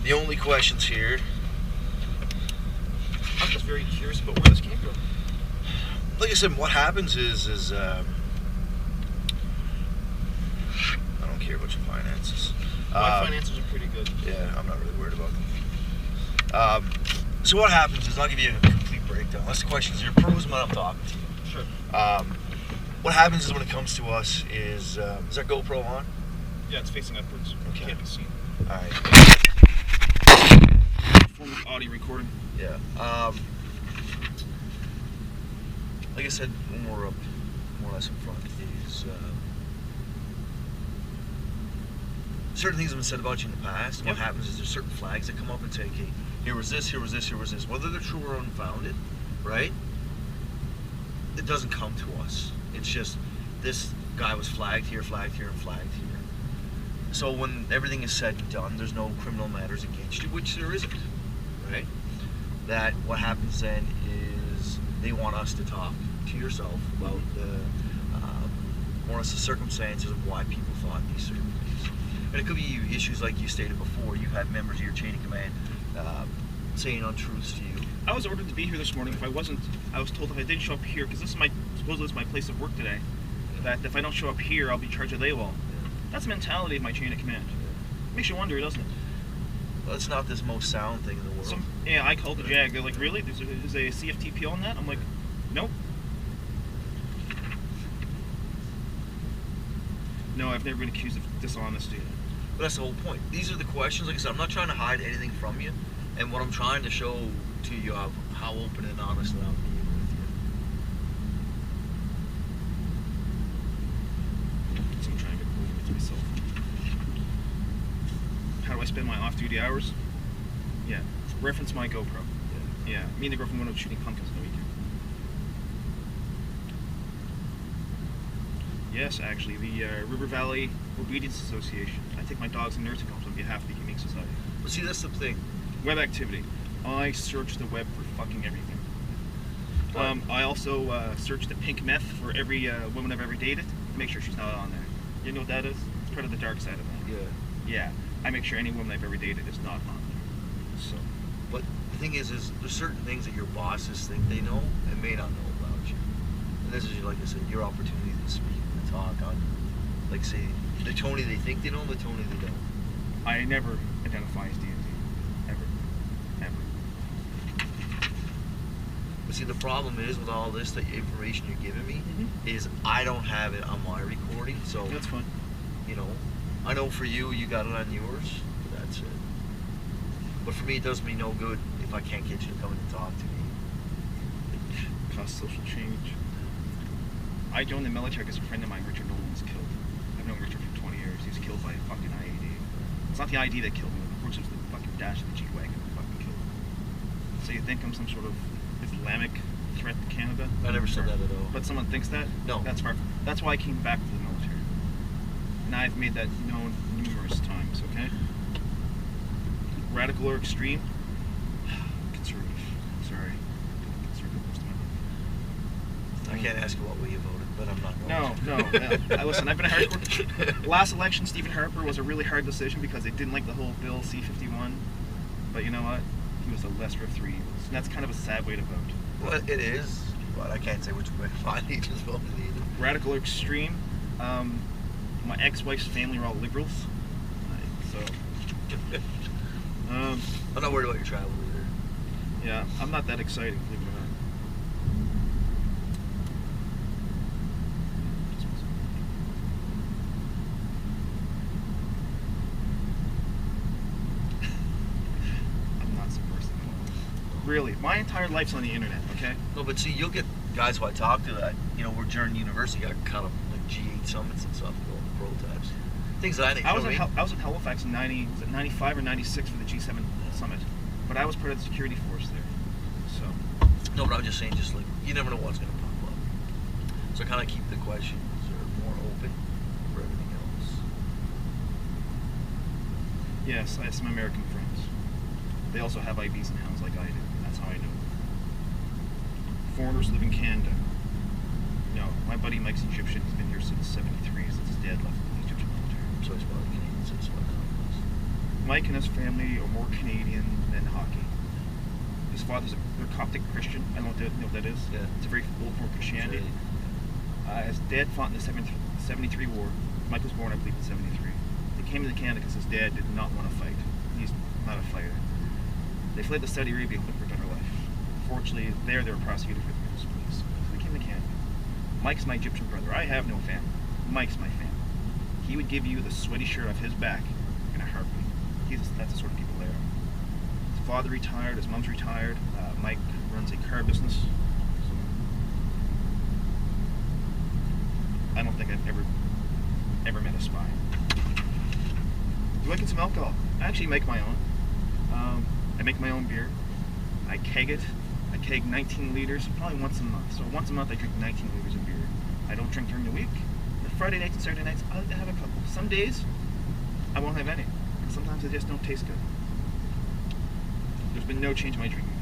The only questions here. I'm just very curious about where this came from. Like I said, what happens is I don't care about your finances. My finances are pretty good. Yeah, I'm not really worried about them. So what happens is I'll give you a complete breakdown. Unless the questions are pros when I'm talking to you. Sure. What happens is when it comes to us is that GoPro on? Yeah, it's facing upwards. Okay. Can't be seen. All right. Form of audio recording. Yeah. Like I said, when we're up more or less in front, is certain things have been said about you in the past. What happens is there's certain flags that come up and say, okay, here was this, here was this, here was this. Whether they're true or unfounded, right? It doesn't come to us. It's just this guy was flagged here, and flagged here. So when everything is said and done, there's no criminal matters against you, which there isn't, right? That what happens then is they want us to talk to yourself about more or less the circumstances of why people thought these certain things. And it could be issues like you stated before. You had members of your chain of command saying untruths to you. I was ordered to be here this morning. If I wasn't, I was told if I didn't show up here, because supposedly this is my place of work today, that if I don't show up here, I'll be charged with AWOL. That's the mentality of my chain of command. Makes you wonder, doesn't it? Well, it's not this most sound thing in the world. I called the JAG. They're like, really? There's a CFTP on that? I'm like, nope. No, I've never been accused of dishonesty. But that's the whole point. These are the questions. Like I said, I'm not trying to hide anything from you. And what I'm trying to show to you of how open and honest that I'm being with you. So I'm trying to get over with myself. How do I spend my off-duty hours? Yeah. Reference my GoPro. Yeah. Me and the girlfriend went out shooting pumpkins on the weekend. Yes, actually, the River Valley Obedience Association. I take my dogs and nursing homes on behalf of the Humane Society. But see, that's the thing. Web activity. I search the web for fucking everything. I also search the pink meth for every woman I've ever dated to make sure she's not on there. You know what that is? It's part of the dark side of that. Yeah. Yeah. I make sure any woman I've ever dated is not on there. So. But the thing is there's certain things that your bosses think they know and may not know about you. And this is, like I said, your opportunity to speak and talk on, like, say, the Tony they think they know and the Tony they don't. I never identify as D&D. Ever. But see, the problem is with all this, the information you're giving me, is I don't have it on my recording, so... That's fine. You know, I know for you, you got it on yours, but that's it. But for me, it does me no good if I can't get you to come in and talk to me. Cost social change. I joined the military because a friend of mine, Richard Nolan, was killed. I've known Richard for 20 years. He was killed by a fucking IED. It's not the IED that killed him. Of course, it was the fucking dash of the G-Wagon that fucking killed him. So you think I'm some sort of Islamic threat to Canada? I never said that at all. But someone thinks that? No. That's far. That's why I came back to the military. And I've made that known numerous times, okay? Radical or extreme? Conservative. Sorry. Conservative most of my life. I can't ask you what way you voted, but I'm not going No. Listen, I've been a hardcore. Last election, Stephen Harper was a really hard decision because they didn't like the whole bill C-51. But you know what? He was the lesser of three evils. And that's kind of a sad way to vote. Well, it is, but I can't say which way I just voted either. Radical or extreme? My ex-wife's family are all liberals. So... I'm not worried about your travel either. Yeah, I'm not that exciting, believe it or not. I'm not subversive at all. Really, my entire life's on the internet, okay? No, but see, you'll get guys who I talk to that, you know, we're during university, got kind of like G8 summits and stuff, going to prototypes. Things that I didn't know. I was in Halifax in 95 or 96 for the G7 summit, but I was part of the security force there. So. No, but I'm just saying, just like, you never know what's going to pop up. So kind of keep the questions more open for everything else. Yes, I have some American friends. They also have IVs and hounds like I do. That's how I know. Foreigners live in Canada. No, my buddy Mike's Egyptian. He's been here since '73, since his dad left the Egyptian military. So he's probably Canadian, so it's about Mike and his family are more Canadian than hockey. His father's they're Coptic Christian. I don't know what that is. Yeah. It's a very old form of Christianity. His dad fought in the 73 war. Mike was born, I believe, in 73. They came to Canada because his dad did not want to fight. He's not a fighter. They fled to Saudi Arabia looking for a better life. Fortunately, they were prosecuted for abuse, please. So they came to Canada. Mike's my Egyptian brother. I have no family. Mike's my family. He would give you the sweaty shirt off his back in a heartbeat. That's the sort of people they are. His father retired, his mom's retired. Mike runs a car business. So I don't think I've ever met a spy. Do I get some alcohol? I actually make my own. I make my own beer. I keg it. I keg 19 liters probably once a month. So once a month I drink 19 liters of beer. I don't drink during the week. The Friday nights and Saturday nights I like to have a couple. Some days I won't have any. And sometimes they just don't taste good. There's been no change in my drinking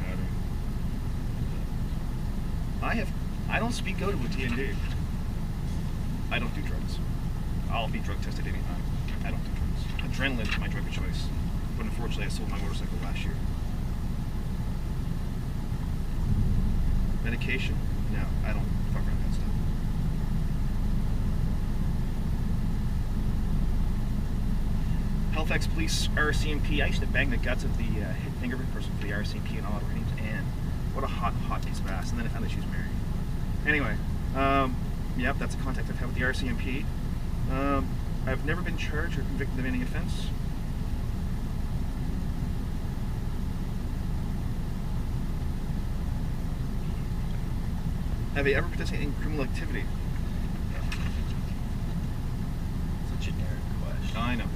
pattern. I don't speak out with D&D. I don't do drugs. I'll be drug tested anytime. I don't do drugs. Adrenaline is my drug of choice. But unfortunately I sold my motorcycle last year. Medication? No, I don't fuck around with that stuff. Halifax Police, RCMP. I used to bang the guts of the fingerprint person for the RCMP in Ottawa. And what a hot piece of ass. And then I found that she was married. Anyway, yep, that's a contact I've had with the RCMP. I've never been charged or convicted of any offense. Have they ever participated in criminal activity? It's a generic question. I know.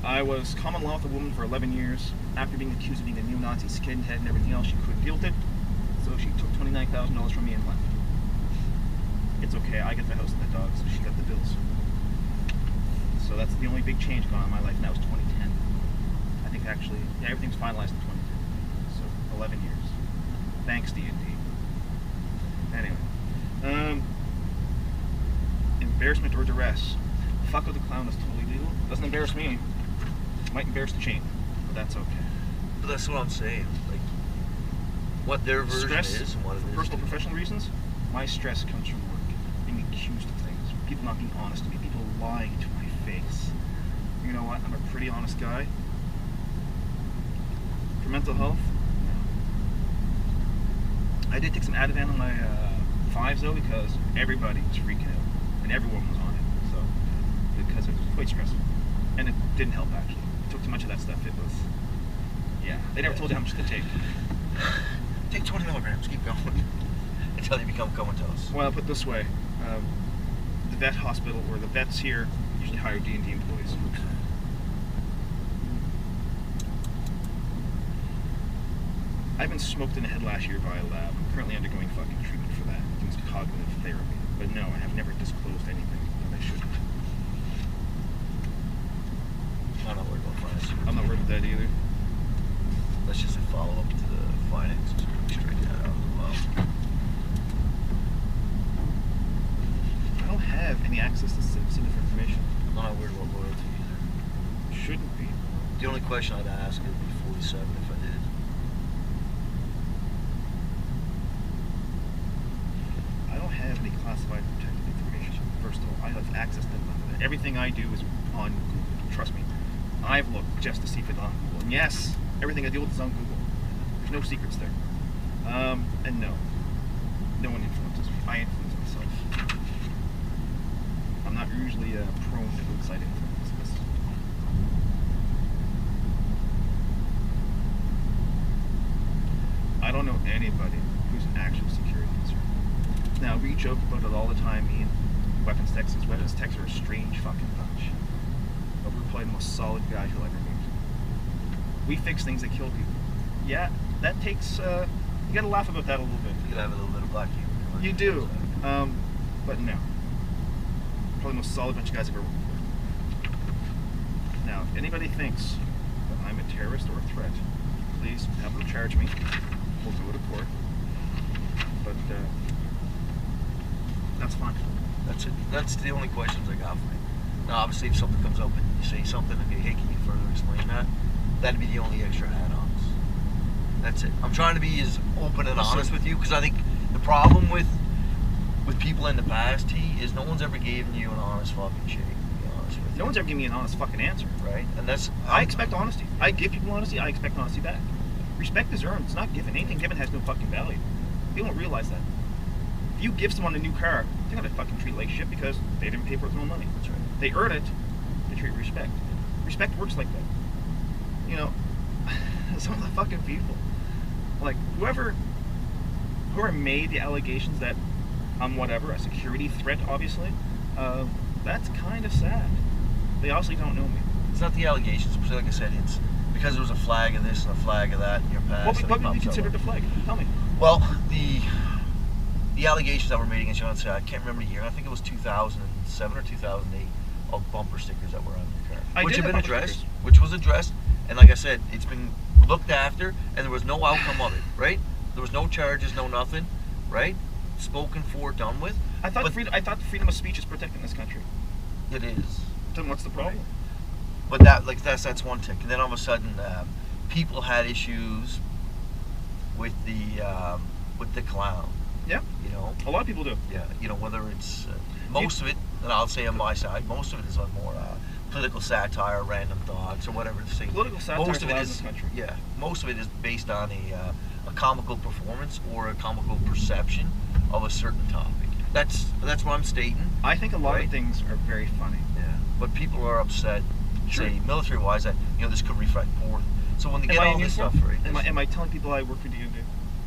I was common law with a woman for 11 years. After being accused of being a neo-Nazi skinhead and everything else, she couldn't deal with it. So she took $29,000 from me and left. It's okay, I get the house and the dog, so she got the bills. So that's the only big change going on in my life, and that was 2010. I think actually, yeah, everything's finalized in 2010. So 11 years. Thanks, D&D. Anyway. Embarrassment or duress. Fuck with the clown is totally legal. Doesn't embarrass me. Might embarrass the chain, but that's okay. But that's what I'm saying. Like, what their version Stress, is and what it is. personal, professional reasons. My stress comes from work. Being accused of things. People not being honest to me. People lying to my face. You know what? I'm a pretty honest guy. For mental health, no. I did take some Ativan on my 5s though because everybody was freaking out and everyone was on it. So because it was quite stressful, and it didn't help actually. It took too much of that stuff. It was, yeah. They never told you how much to take. Take 20 milligrams. Keep going until you become comatose. Well, I'll put it this way: the vet hospital or the vets here usually hire D&D employees. I've been smoked in the head last year by a lab. I'm currently undergoing fucking treatment for that. It's cognitive therapy. But no, I have never disclosed anything that I shouldn't. I'm not worried about finances. I'm not worried about that either. Let's just follow up to the finances. Really straighten that out as well. I don't have any access to sensitive information. I'm not worried about loyalty either. Shouldn't be. The only question I'd ask would be 47 if I did. I don't have any classified protected information. First of all, I have access to none of it. Everything I do is on Google. Trust me. I've looked just to see if it's on Google. And yes, everything I deal with is on Google. There's no secrets there. And no. No one influences me. I influence myself. I'm not usually prone to outside influence. I don't know anybody who's an actual security concern. Now, we joke about it all the time, me and weapons techs are a strange fucking bunch. But we're probably the most solid guys you'll ever meet. We fix things that kill people. Yeah, that takes, you gotta laugh about that a little bit. You gotta have a little bit of black humor. You do. But no. Probably the most solid bunch of guys I've ever worked with. Now, if anybody thinks that I'm a terrorist or a threat, please have them charge me. We'll go to court. But, that's fine. That's it. That's the only questions I got for you. Now, obviously, if something comes up and you say something, okay, hey, can you further explain that? That'd be the only extra add-ons. That's it. I'm trying to be as open and honest with you, because I think the problem with people in the past, T, is no one's ever given you an honest fucking shake. To be honest with you. No one's ever given me an honest fucking answer. Right? And that's... I expect honesty. I give people honesty. I expect honesty back. Respect is earned. It's not given. Anything given has no fucking value. People don't realize that. If you give someone a new car, they're gonna fucking treat it like shit because they didn't pay for it with their own money. That's right. They earn it. They treat respect. Respect works like that. You know, some of the fucking people, like whoever made the allegations that I'm whatever, a security threat, obviously, that's kind of sad. They obviously don't know me. It's not the allegations, but like I said, it's because there was a flag of this and a flag of that in your past. What would you consider the flag? Tell me. Well, the allegations that were made against you, I can't remember the year. I think it was 2007 or 2008. Of bumper stickers that were on your car, which have been addressed, which was addressed, and like I said, it's been looked after, and there was no outcome of it. Right? There was no charges, no nothing. Right? Spoken for, done with. I thought freedom of speech is protected in this country. It is. Then what's the problem? But that's one tick, and then all of a sudden, people had issues with the clown. Yeah. You know, a lot of people do. Yeah. You know, whether it's most of it, and I'll say on my side, most of it is on more political satire, random thoughts, or whatever to say. Political satire. Most of it is in this country. Yeah. Most of it is based on a comical performance or a comical perception of a certain topic. That's what I'm stating. I think a lot of things are very funny. Yeah. But people are upset, say military-wise, that this could reflect poor. So when they get all this stuff, right? Am I telling people I work for DoD?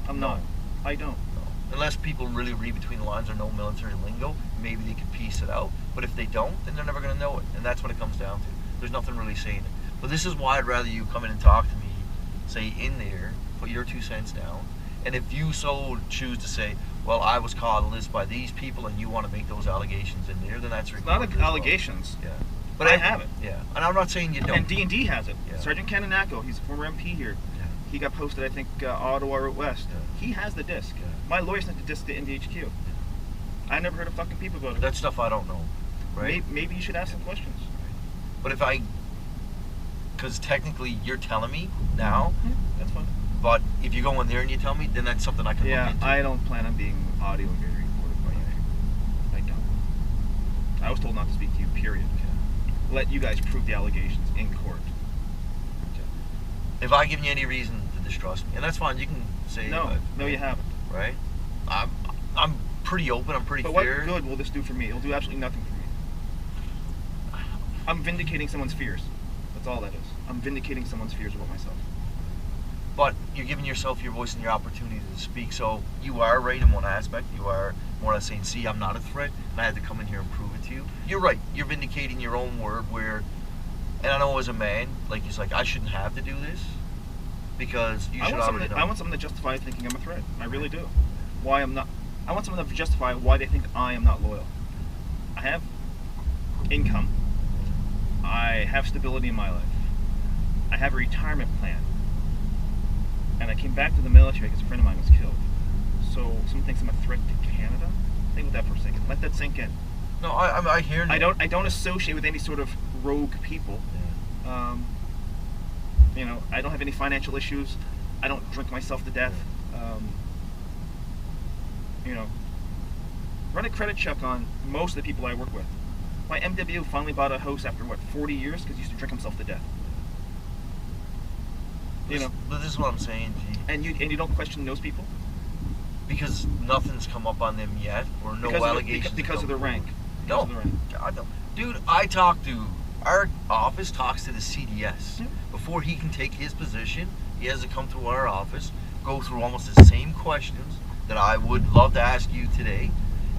I'm not. I don't. Unless people really read between the lines or know military lingo, maybe they could piece it out. But if they don't, then they're never going to know it. And that's what it comes down to. There's nothing really saying it. But this is why I'd rather you come in and talk to me, say in there, put your 2 cents down. And if you so choose to say, well, I was caught on this by these people, and you want to make those allegations in there, then that's recorded. It's not allegations. Well. Yeah. But I have it. Yeah. And I'm not saying you don't. And D&D has it. Yeah. Sergeant Kananako, he's a former MP here. Yeah. He got posted, I think, Ottawa or West. Yeah. He has the disc. Yeah. My lawyer sent the disc to NDHQ. Yeah. I never heard a fucking peep about it. That stuff I don't know, right? Maybe you should ask some questions. But because technically you're telling me now. Yeah, that's fine. But if you go in there and you tell me, then that's something I can look into. I don't plan on being audio and video recorded by you. I don't. I was told not to speak to you, period. Okay. Let you guys prove the allegations in court. Okay. If I give you any reason to distrust me, and that's fine, you can say... No, you haven't. Right? I'm pretty open, I'm pretty fair. But what good will this do for me? It'll do absolutely nothing for me. I'm vindicating someone's fears. That's all that is. I'm vindicating someone's fears about myself. But you're giving yourself your voice and your opportunity to speak, so you are right in one aspect. You are more or less saying, see, I'm not a threat, and I had to come in here and prove it to you. You're right. You're vindicating your own word where, and I know as a man, like, he's like, I shouldn't have to do this, because you should already know. I want someone to justify thinking I'm a threat. I really do. Why I'm not. I want someone to justify why they think I am not loyal. I have income. I have stability in my life. I have a retirement plan. And I came back to the military because a friend of mine was killed. So someone thinks I'm a threat to Canada? Think about that for a second. Let that sink in. No, I hear you. I don't associate with any sort of rogue people. Yeah. I don't have any financial issues. I don't drink myself to death. Run a credit check on most of the people I work with. My MW finally bought a house after 40 years because he used to drink himself to death. But this is what I'm saying, G. And you don't question those people? Because nothing's come up on them yet, or no allegations. Because of their rank. No, God no. Dude, our office talks to the CDS. Yeah. Before he can take his position, he has to come through our office, go through almost the same questions that I would love to ask you today.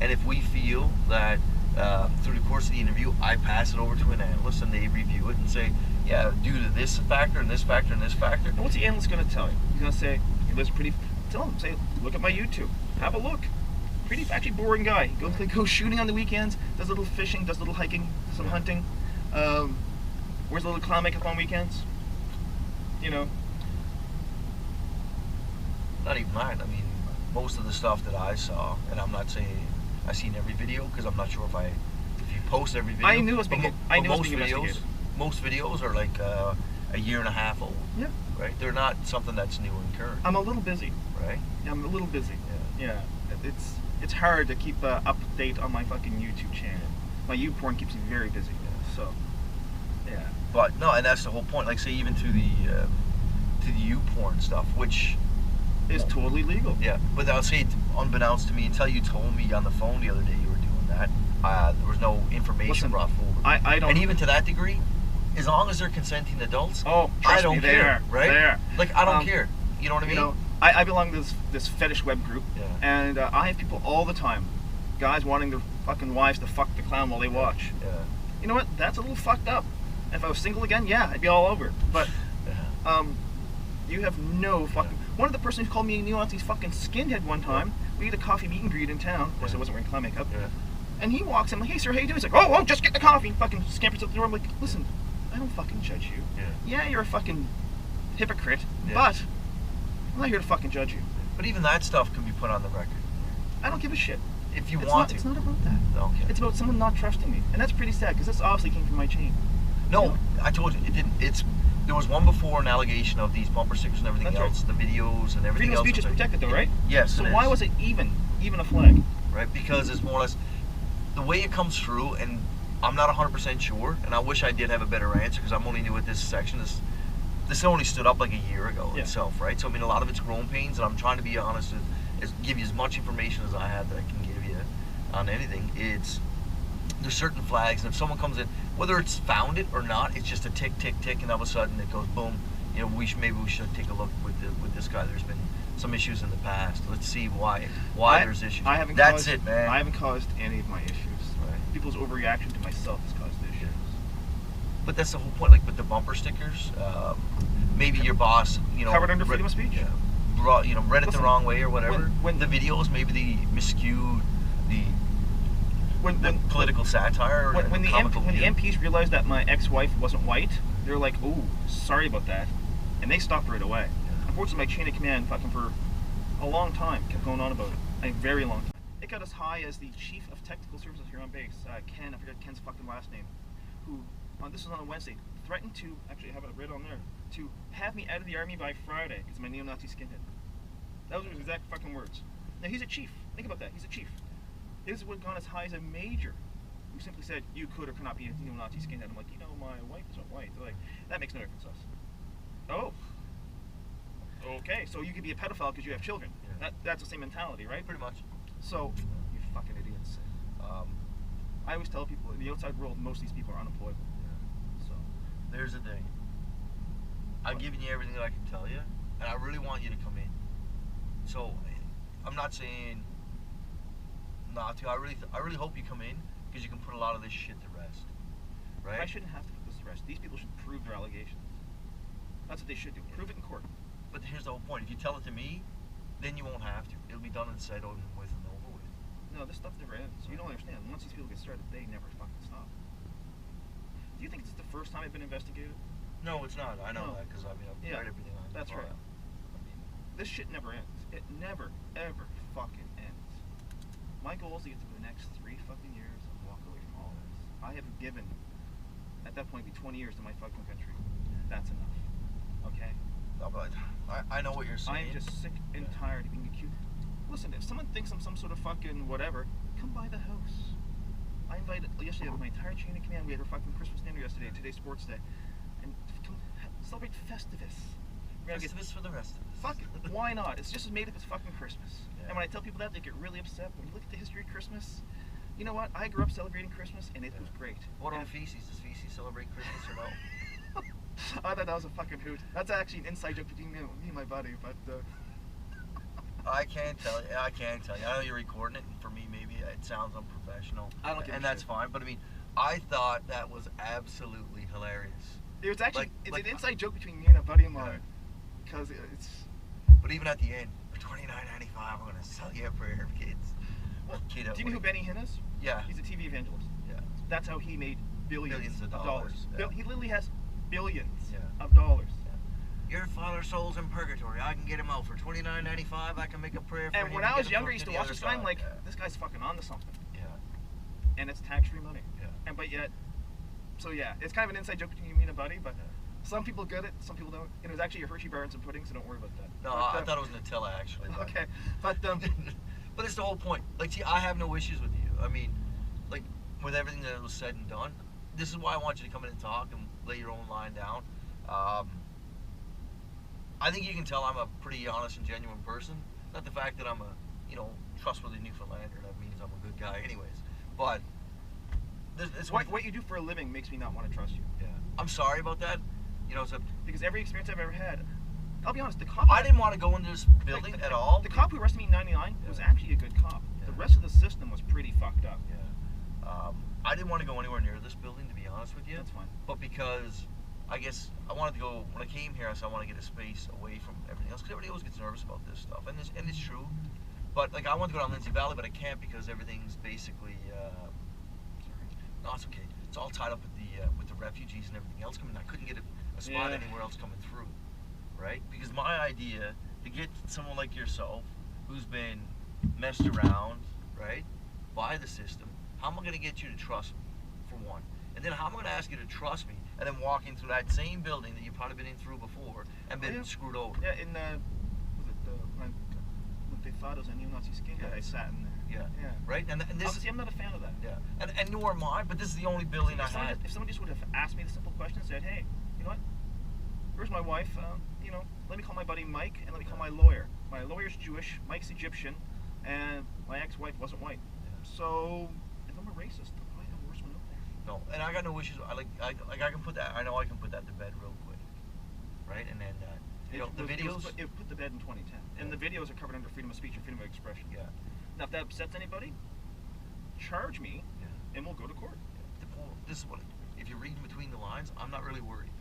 And if we feel that through the course of the interview, I pass it over to an analyst and they review it and say, yeah, due to this factor and this factor and this factor. And what's the analyst going to tell you? He's going to say, he lives pretty... Tell him, say, look at my YouTube. Have a look. Pretty, actually boring guy. He goes shooting on the weekends, does a little fishing, does a little hiking, some hunting. Wears a little clown makeup on weekends. Not even that. I mean, most of the stuff that I saw, and I'm not saying I've seen every video, because I'm not sure if you post every video. I knew it was being investigated. Most videos are like a year and a half old. Yeah. Right? They're not something that's new and current. I'm a little busy. Right? Yeah, I'm a little busy. Yeah. Yeah. It's hard to keep up to date on my fucking YouTube channel. My YouPorn keeps me very busy. So, yeah. But no, and that's the whole point. Like, say, even to the YouPorn stuff, which is totally legal. Yeah, but I'll say, unbeknownst to me, until you told me on the phone the other day you were doing that, there was no information brought forward. I don't. And even to that degree, as long as they're consenting adults, oh, I don't care, right? They are. Like, I don't care. You know what I mean? You know, I belong to this fetish web group, and I have people all the time, guys wanting their fucking wives to fuck the clown while they watch. Yeah. You know what? That's a little fucked up. If I was single again, yeah, I'd be all over it. But, you have no fucking... One of the persons who called me a neo-Nazi fucking skinhead one time, we had a coffee meet and greet in town. Of course, I wasn't wearing clown makeup. Yeah. And he walks in, I'm like, hey, sir, how you doing? He's like, oh, just get the coffee. And fucking scampers out the door. I'm like, listen, I don't fucking judge you. Yeah, you're a fucking hypocrite, but I'm not here to fucking judge you. But even that stuff can be put on the record. I don't give a shit. If you want to. It's not about that. Okay. It's about someone not trusting me. And that's pretty sad, because this obviously came from my chain. No, you know? I told you, it didn't. There was one before, an allegation of these bumper stickers and everything else, the videos and everything else. Freedom of speech is protected though, right? Yes, so why was it even a flag? Right, because it's more or less, the way it comes through, and I'm not 100% sure, and I wish I did have a better answer, because I'm only new at this section. This only stood up like a year ago itself, right? So, I mean, a lot of it's growing pains, and I'm trying to be honest, give you as much information as I have that I can give you on anything. There's certain flags, and if someone comes in, whether it's founded or not, it's just a tick, tick, tick, and all of a sudden it goes boom. You know, maybe we should take a look with this guy. There's been some issues in the past. Let's see why there's issues. That's it, man. I haven't caused any of my issues. Right. People's overreaction to myself has caused issues. But that's the whole point. Like with the bumper stickers, maybe your boss, you know, covered under freedom of speech. Yeah, read it the wrong way or whatever. When the videos, maybe they miscued the political satire. When the MPs realized that my ex-wife wasn't white, they were like, "Oh, sorry about that," and they stopped right away. Unfortunately, my chain of command, fucking for a long time, kept going on about it. A very long time. It got as high as the chief of technical services here on base, Ken. I forgot Ken's fucking last name. Who, this was on a Wednesday, threatened to actually have it read on there to have me out of the army by Friday because my neo-Nazi skinhead. Those were his exact fucking words. Now he's a chief. Think about that. He's a chief. His would have gone as high as a major who simply said, you could or could not be a neo-Nazi skinhead. I'm like, my wife isn't white. They're like, that makes no difference to us. Oh. Okay, so you could be a pedophile because you have children. Yeah. That's the same mentality, right? Pretty much. So, you fucking idiots. I always tell people, in the outside world, most of these people are unemployable. Yeah. So. There's the thing. I'm giving you everything that I can tell you, and I really want you to come in. So, I'm not saying not to. I really hope you come in because you can put a lot of this shit to rest, right? I shouldn't have to put this to rest. These people should prove their allegations. That's what they should do. Prove it in court. But here's the whole point. If you tell it to me, then you won't have to. It'll be done and said with and over with. No, this stuff never ends. You don't understand. Once these people get started, they never fucking stop. Do you think it's the first time I've been investigated? No, it's not. I know that because I've tried everything on. That's right. I mean, this shit never ends. It never, ever fucking ends. My goal is to get to the next 3 fucking years and walk away from all this. I have given, at that point, 20 years to my fucking country. That's enough. Okay? No, but I know what you're saying. I am just sick and tired of being accused. Listen, if someone thinks I'm some sort of fucking whatever, come by the house. I invited, yesterday, my entire chain of command, we had our fucking Christmas dinner yesterday, today's sports day. And come celebrate Festivus. Festivus for the rest of us. Fuck it, why not? It's just as made up as fucking Christmas. Yeah. And when I tell people that, they get really upset. When you look at the history of Christmas, you know what? I grew up celebrating Christmas, and it was great. What on Feces? Does Feces celebrate Christmas or no? I thought that was a fucking hoot. That's actually an inside joke between me and my buddy, but... I can't tell you. I know you're recording it, and for me, maybe it sounds unprofessional. I don't give a shit. And that's fine, but I mean, I thought that was absolutely hilarious. It was actually, it's an inside joke between me and a buddy of mine, because it's... But even at the end, for $29.95, I'm going to sell you a pair of kids. Well, do you know who Benny Hinn is? Yeah. He's a TV evangelist. Yeah. That's how he made billions of dollars. Yeah. He literally has billions of dollars. Yeah. Your father's soul's in purgatory. I can get him out for $29.95. I can make a prayer for him. And when I was younger, I used to watch this guy. I'm like, this guy's fucking onto something. Yeah. And it's tax-free money. Yeah. And but yet, so yeah, it's kind of an inside joke between me and a buddy. But Some people get it, some people don't. And it was actually a Hershey bars and pudding, so don't worry about that. No, But, I thought it was Nutella actually. But. Okay, but But it's the whole point. Like, see, I have no issues with you. I mean, like, with everything that was said and done, this is why I want you to come in and talk and lay your own line down. I think you can tell I'm a pretty honest and genuine person. Not the fact that I'm a, trustworthy Newfoundlander. That means I'm a good guy anyways. But it's what you do for a living makes me not want to trust you. Yeah. I'm sorry about that. Because every experience I've ever had, I'll be honest, the cop... I didn't want to go into this building at all. The cop who arrested me in 99 was actually a good cop. Yeah. The rest of the system was pretty fucked up. Yeah. I didn't want to go anywhere near this building, to be honest with you. That's fine. But because I guess I wanted to go, when I came here, I said I want to get a space away from everything else, because everybody always gets nervous about this stuff, and it's true. But like, I want to go down Lindsay Valley, but I can't because everything's basically. Sorry. No, it's okay. It's all tied up with the refugees and everything else coming. I couldn't get a spot anywhere else coming through, right? Because my idea to get someone like yourself, who's been messed around, right, by the system, how am I going to get you to trust me, for one? And then how am I going to ask you to trust me, and then walk into that same building that you've probably been in through before and been screwed over? Yeah, in when they thought it was a neo-Nazi skinhead, I sat in there. Yeah. Right? And this Obviously, I'm not a fan of that. Yeah. And nor am I, but this is the only building I had. If someone just would have asked me the simple question and said, hey, you know what? Where's my wife? Let me call my buddy Mike, and let me call my lawyer. My lawyer's Jewish, Mike's Egyptian, and my ex-wife wasn't white. Yeah. So, if I'm a racist, I'm probably the worst one out there. No, and I got no issues. I can put that. I know I can put that to bed real quick, right? And then the videos. It put to bed in 2010, and the videos are covered under freedom of speech and freedom of expression. Yeah. Now, if that upsets anybody, charge me, and we'll go to court. Yeah. This is what. If you're reading between the lines, I'm not really worried.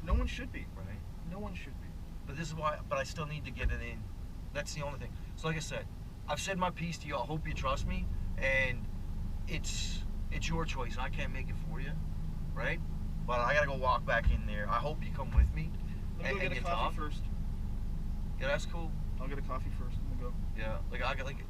No one should be. Right. No one should be. But this is why. But I still need to get it in. That's the only thing. So, like I said, I've said my piece to you. I hope you trust me, and it's your choice. I can't make it for you, right? But I gotta go walk back in there. I hope you come with me. Let me go get a coffee first. Yeah, that's cool. I'll get a coffee first and we'll go. Yeah, like I got like